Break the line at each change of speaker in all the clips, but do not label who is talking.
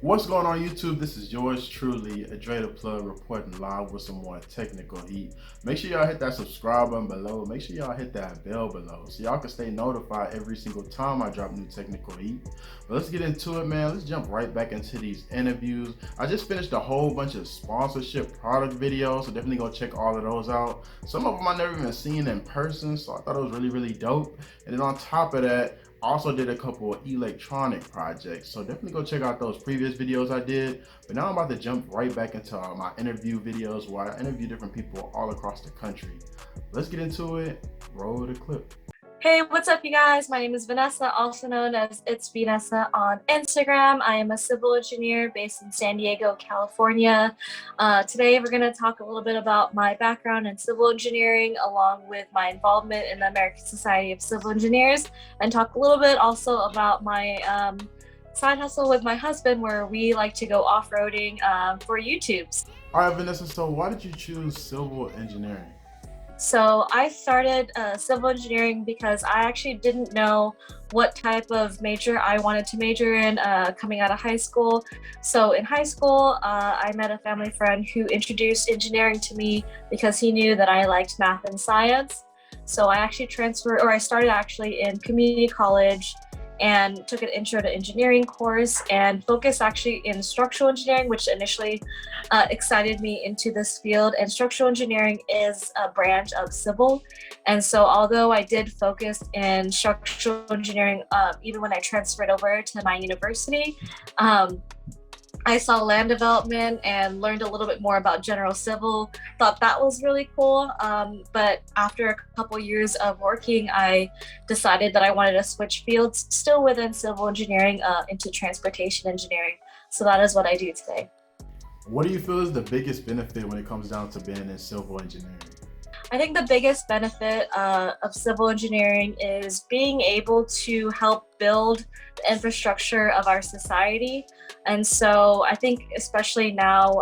What's going on YouTube? This is yours truly, DreThePlug, reporting live with some more technical heat. Make sure y'all hit that subscribe button below. Make sure y'all hit that bell below so y'all can stay notified every single time I drop new technical heat. But let's get into it, man. Let's jump right back into these interviews. I just finished a whole bunch of sponsorship product videos, so definitely go check all of those out. Some of them I never even seen in person, so I thought it was really dope. And then on top of that, also did a couple of electronic projects, so definitely go check out those previous videos I did. But now I'm about to jump right back into my interview videos where I interview different people all across the country. Let's get into it. Roll the clip.
Hey, what's up, you guys? My name is Vanessa, also known as itsvnessa on Instagram. I am a civil engineer based in San Diego, California. Today, we're going to talk a little bit about my background in civil engineering, along with my involvement in the American Society of Civil Engineers, and talk a little bit also about my side hustle with my husband, where we like to go off-roading for YouTubes.
All right, Vanessa, so why did you choose civil engineering?
So I started civil engineering because I actually didn't know what type of major I wanted to major in coming out of high school. So in high school, I met a family friend who introduced engineering to me because he knew that I liked math and science. So I actually started actually in community college and took an intro to engineering course and focused actually in structural engineering, which initially excited me into this field. And structural engineering is a branch of civil. And so although I did focus in structural engineering, even when I transferred over to my university, I saw land development and learned a little bit more about general civil. Thought that was really cool. But after a couple years of working, I decided that I wanted to switch fields, still within civil engineering, into transportation engineering. So that is what I do today.
What do you feel is the biggest benefit when it comes down to being in civil engineering?
I think the biggest benefit of civil engineering is being able to help build the infrastructure of our society. And so I think especially now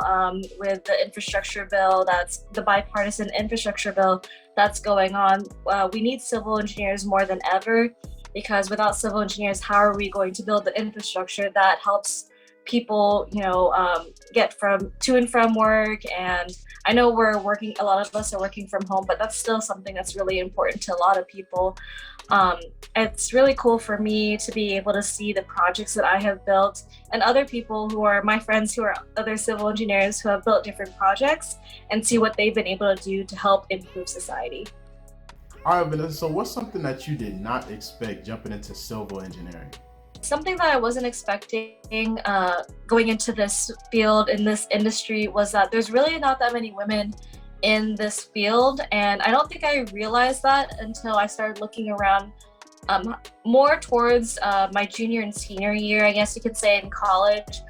with the infrastructure bill, that's the bipartisan infrastructure bill that's going on, we need civil engineers more than ever, because without civil engineers, how are we going to build the infrastructure that helps people, get to and from work? And I know a lot of us are working from home, but that's still something that's really important to a lot of people. It's really cool for me to be able to see the projects that I have built and other people who are my friends who are other civil engineers who have built different projects and see what they've been able to do to help improve society.
All right, Vanessa, so what's something that you did not expect jumping into civil engineering?
Something that I wasn't expecting going into this field, in this industry, was that there's really not that many women in this field. And I don't think I realized that until I started looking around more towards my junior and senior year, I guess you could say, in college,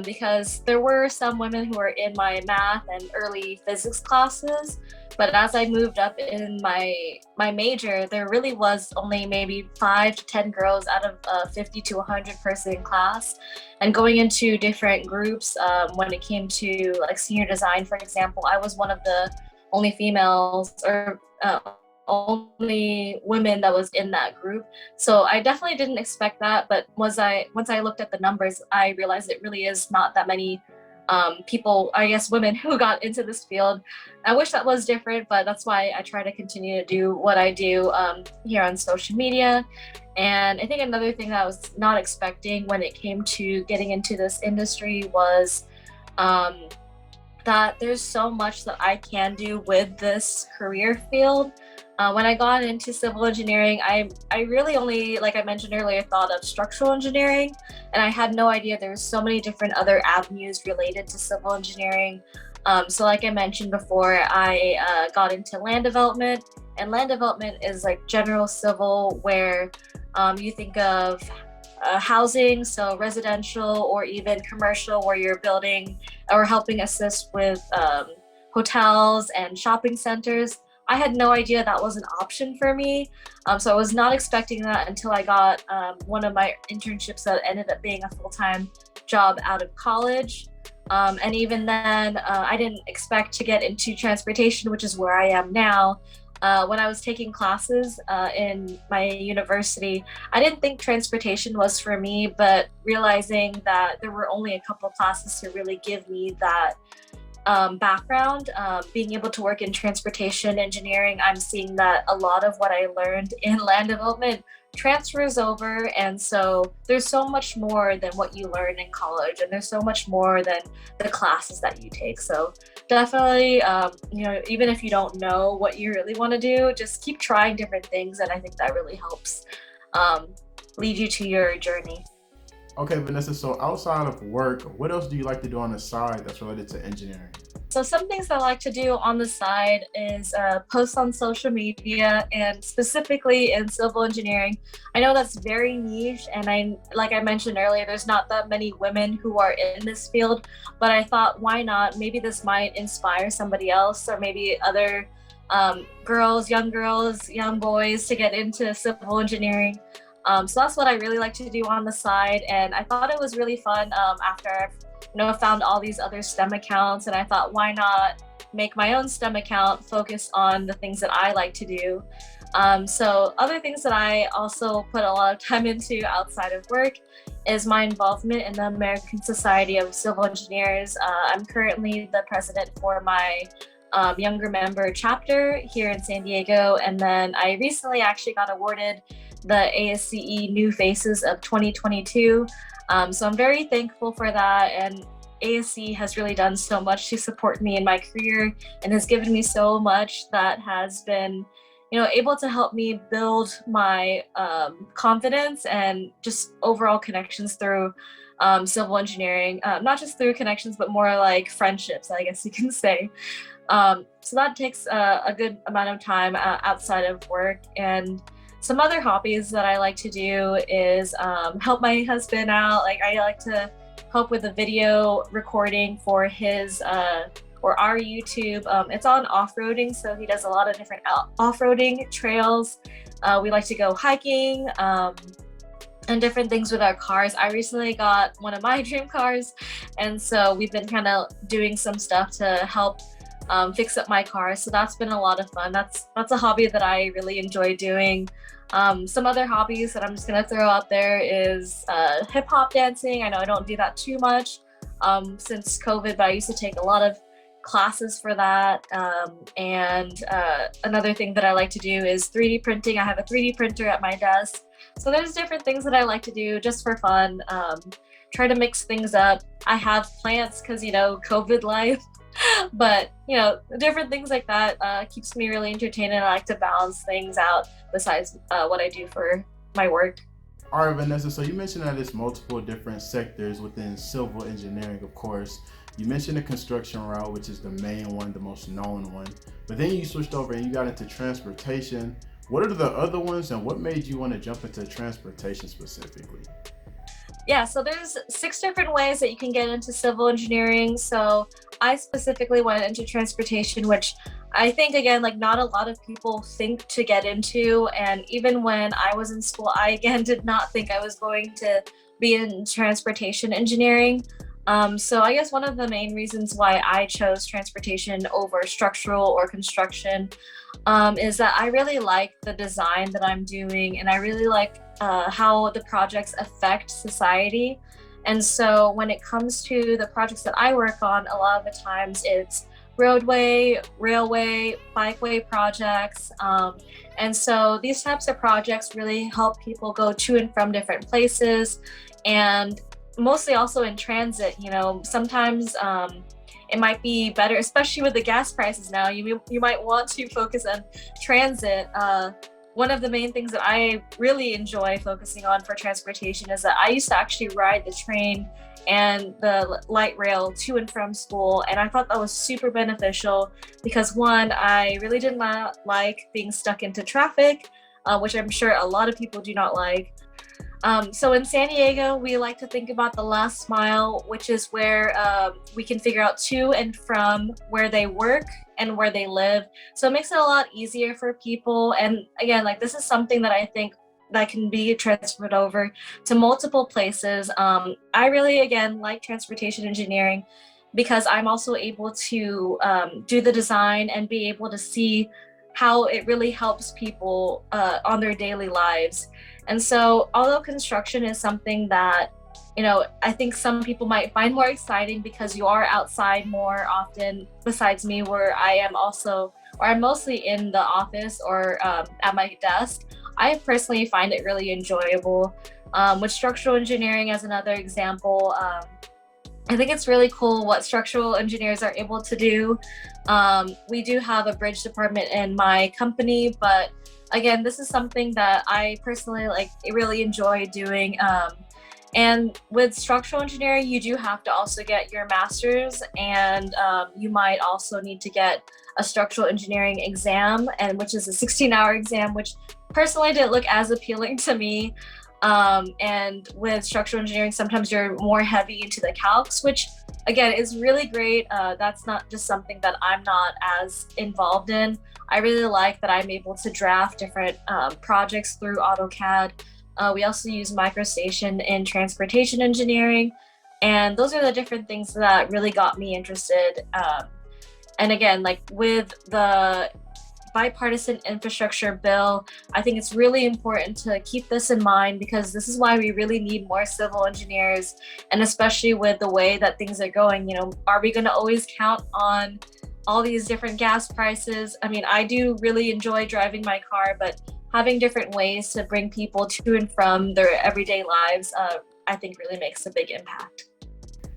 because there were some women who were in my math and early physics classes. But as I moved up in my major, there really was only maybe 5 to 10 girls out of a 50 to 100 person class. And going into different groups, when it came to like senior design, for example, I was one of the only females or only women that was in that group. So I definitely didn't expect that. But once I looked at the numbers, I realized it really is not that many people, I guess women, who got into this field. I wish that was different, but that's why I try to continue to do what I do here on social media. And I think another thing that I was not expecting when it came to getting into this industry was that there's so much that I can do with this career field. When I got into civil engineering, I really only, like I mentioned earlier, thought of structural engineering, and I had no idea there's so many different other avenues related to civil engineering. So like I mentioned before, I got into land development, and land development is like general civil, where you think of housing, so residential or even commercial, where you're building or helping assist with hotels and shopping centers. I had no idea that was an option for me. So I was not expecting that until I got one of my internships that ended up being a full-time job out of college. And even then, I didn't expect to get into transportation, which is where I am now. when I was taking classes in my university, I didn't think transportation was for me, but realizing that there were only a couple of classes to really give me that background, being able to work in transportation engineering, I'm seeing that a lot of what I learned in land development transfers over. And so there's so much more than what you learn in college, and there's so much more than the classes that you take. So definitely, even if you don't know what you really want to do, just keep trying different things. And I think that really helps um, lead you to your journey.
Okay, Vanessa, so outside of work, what else do you like to do on the side that's related to engineering?
So some things I like to do on the side is post on social media, and specifically in civil engineering. I know that's very niche, and like I mentioned earlier, there's not that many women who are in this field, but I thought, why not? Maybe this might inspire somebody else, or maybe other girls, young boys to get into civil engineering. So that's what I really like to do on the side, and I thought it was really fun after I've found all these other STEM accounts, and I thought, why not make my own STEM account focus on the things that I like to do. So other things that I also put a lot of time into outside of work is my involvement in the American Society of Civil Engineers. I'm currently the president for my younger member chapter here in San Diego, and then I recently actually got awarded the ASCE New Faces of 2022. So I'm very thankful for that, and ASC has really done so much to support me in my career and has given me so much that has been, able to help me build my confidence and just overall connections through civil engineering. Not just through connections, but more like friendships, I guess you can say. So that takes a good amount of time outside of work. And some other hobbies that I like to do is help my husband out. Like, I like to help with the video recording for his or our YouTube. It's on off-roading, so he does a lot of different off-roading trails. We like to go hiking and different things with our cars. I recently got one of my dream cars, and so we've been kind of doing some stuff to help fix up my car. So that's been a lot of fun. That's a hobby that I really enjoy doing. Some other hobbies that I'm just gonna throw out there is hip hop dancing. I know I don't do that too much since COVID, but I used to take a lot of classes for that. And another thing that I like to do is 3D printing. I have a 3D printer at my desk. So there's different things that I like to do just for fun. Try to mix things up. I have plants because, COVID life. But different things like that keeps me really entertained, and I like to balance things out besides what I do for my work.
All right, Vanessa, so you mentioned that there's multiple different sectors within civil engineering, of course. You mentioned the construction route, which is the main one, the most known one, but then you switched over and you got into transportation. What are the other ones, and what made you want to jump into transportation specifically?
Yeah, so there's 6 different ways that you can get into civil engineering. So I specifically went into transportation, which I think, again, like, not a lot of people think to get into. And even when I was in school, I again did not think I was going to be in transportation engineering. So I guess one of the main reasons why I chose transportation over structural or construction is that I really like the design that I'm doing, and I really like how the projects affect society. And so when it comes to the projects that I work on, a lot of the times it's roadway, railway, bikeway projects. And so these types of projects really help people go to and from different places, and mostly also in transit. Sometimes it might be better, especially with the gas prices now. You might want to focus on transit. One of the main things that I really enjoy focusing on for transportation is that I used to actually ride the train and the light rail to and from school, and I thought that was super beneficial because, one, I really did not like being stuck into traffic, which I'm sure a lot of people do not like. So in San Diego, we like to think about the last mile, which is where we can figure out to and from where they work and where they live. So it makes it a lot easier for people. And again, like, this is something that I think that can be transferred over to multiple places. I really, again, like transportation engineering because I'm also able to do the design and be able to see how it really helps people on their daily lives. And so, although construction is something that, I think some people might find more exciting because you are outside more often, besides me, where I am also, or I'm mostly in the office or at my desk. I personally find it really enjoyable. With structural engineering, as another example, I think it's really cool what structural engineers are able to do. We do have a bridge department in my company, but again, this is something that I personally really enjoy doing. And with structural engineering, you do have to also get your master's, and you might also need to get a structural engineering exam, and which is a 16-hour exam, which personally didn't look as appealing to me. And with structural engineering, sometimes you're more heavy into the calcs, which again is really great. That's not just something that I'm not as involved in. I really like that I'm able to draft different projects through AutoCAD. We also use MicroStation in transportation engineering. And those are the different things that really got me interested. And again, like with the bipartisan infrastructure bill, I think it's really important to keep this in mind, because this is why we really need more civil engineers. And especially with the way that things are going, are we going to always count on all these different gas prices? I mean, I do really enjoy driving my car, but having different ways to bring people to and from their everyday lives, I think really makes a big impact.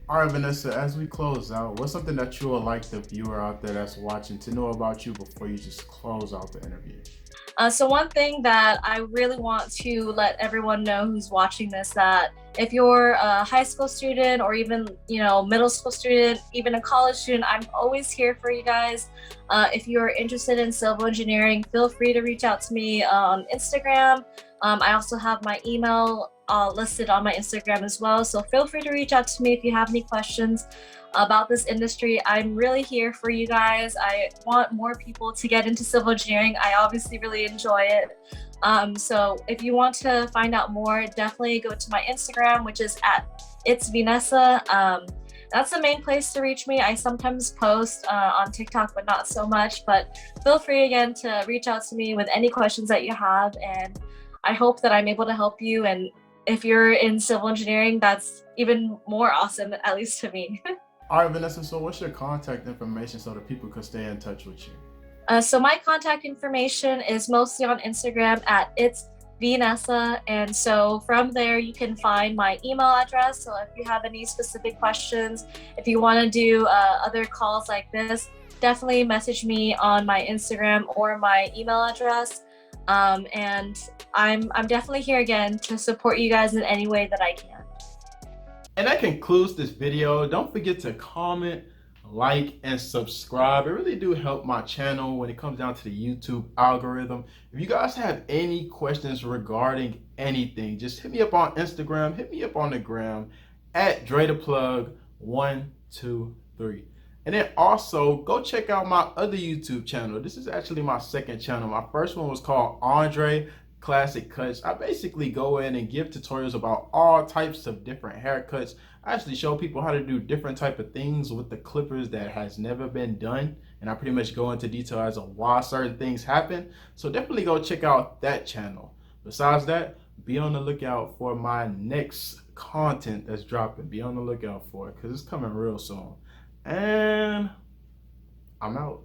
All right, Vanessa, as we close out, what's something that you would like the viewer out there that's watching to know about you before you just close out the interview?
So one thing that I really want to let everyone know who's watching this, that if you're a high school student or even, middle school student, even a college student, I'm always here for you guys. If you're interested in civil engineering, feel free to reach out to me on Instagram. I also have my email listed on my Instagram as well. So feel free to reach out to me if you have any questions about this industry. I'm really here for you guys. I want more people to get into civil engineering. I obviously really enjoy it. So if you want to find out more, definitely go to my Instagram, which is at itsvnessa. That's the main place to reach me. I sometimes post on TikTok, but not so much. But feel free again to reach out to me with any questions that you have. And I hope that I'm able to help you. And if you're in civil engineering, that's even more awesome, at least to me.
All right, Vanessa, so what's your contact information so that people can stay in touch with you?
So my contact information is mostly on Instagram at itsvnessa. And so from there, you can find my email address. So if you have any specific questions, if you want to do other calls like this, definitely message me on my Instagram or my email address. And I'm definitely here again to support you guys in any way that I can.
And that concludes this video. Don't forget to comment, like, and subscribe. It really do help my channel when it comes down to the YouTube algorithm. If you guys have any questions regarding anything, just hit me up on Instagram, hit me up on the gram at DreThePlug 123. And then also go check out my other YouTube channel. This is actually my second channel. My first one was called ClassicCuts. I basically go in and give tutorials about all types of different haircuts. I actually show people how to do different type of things with the clippers that has never been done. And I pretty much go into detail as to why certain things happen. So definitely go check out that channel. Besides that, be on the lookout for my next content that's dropping. Be on the lookout for it because it's coming real soon. And I'm out.